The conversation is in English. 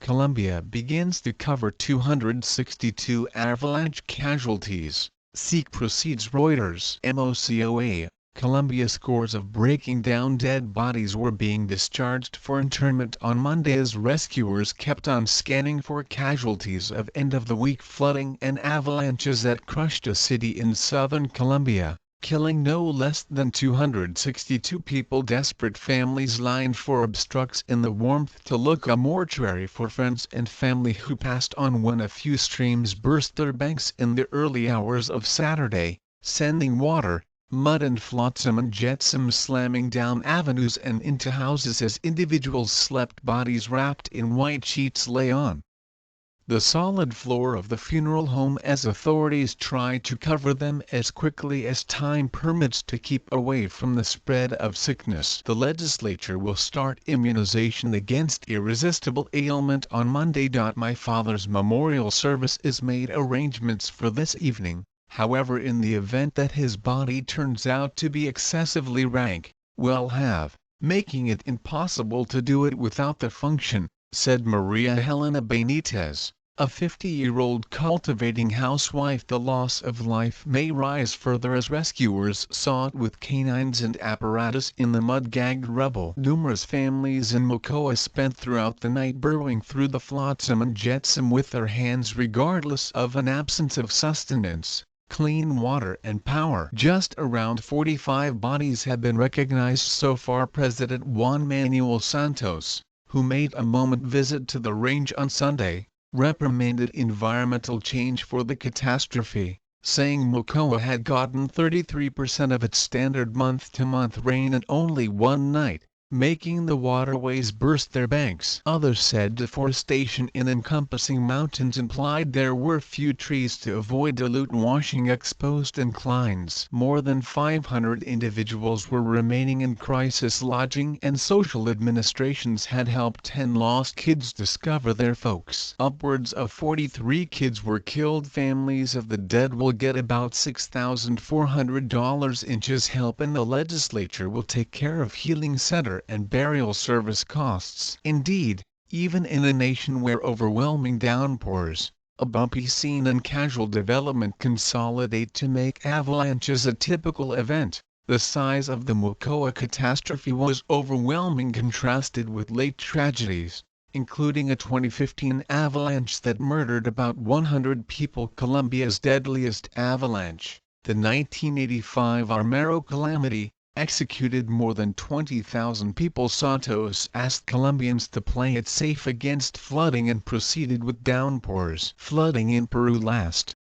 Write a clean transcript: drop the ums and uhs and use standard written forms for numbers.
Colombia begins to cover 262 avalanche casualties. Seek proceeds. Reuters. MOCOA, Colombia. Scores of breaking down dead bodies were being discharged for internment on Monday as rescuers kept on scanning for casualties of end-of-the-week flooding and avalanches that crushed a city in southern Colombia, killing no less than 262 people. Desperate families lined for obstructs in the warmth to look a mortuary for friends and family who passed on when a few streams burst their banks in the early hours of Saturday, sending water, mud and flotsam and jetsam slamming down avenues and into houses as individuals slept. Bodies wrapped in white sheets lay on the solid floor of the funeral home as authorities try to cover them as quickly as time permits to keep away from the spread of sickness. The legislature will start immunization against irresistible ailment on Monday. My father's memorial service is made arrangements for this evening. However, in the event that his body turns out to be excessively rank, we'll have, making it impossible to do it without the function, said Maria Helena Benitez, a 50-year-old cultivating housewife. The loss of life may rise further as rescuers sought with canines and apparatus in the mud-gagged rubble. Numerous families in Mocoa spent throughout the night burrowing through the flotsam and jetsam with their hands regardless of an absence of sustenance, clean water and power. Just around 45 bodies have been recognized so far. President Juan Manuel Santos, who made a moment visit to the range on Sunday, reprimanded environmental change for the catastrophe, saying Mocoa had gotten 33% of its standard month-to-month rain in only one night, making the waterways burst their banks. Others said deforestation in encompassing mountains implied there were few trees to avoid dilute washing exposed inclines. More than 500 individuals were remaining in crisis lodging, and social administrations had helped 10 lost kids discover their folks. Upwards of 43 kids were killed. Families of the dead will get about $6,400 in help, and the legislature will take care of healing center and burial service costs. Indeed, even in a nation where overwhelming downpours, a bumpy scene and casual development consolidate to make avalanches a typical event, the size of the Mocoa catastrophe was overwhelming contrasted with late tragedies, including a 2015 avalanche that murdered about 100 people. Colombia's deadliest avalanche, the 1985 Armero calamity, executed more than 20,000 people. Santos asked Colombians to play it safe against flooding and proceeded with downpours. Flooding in Peru last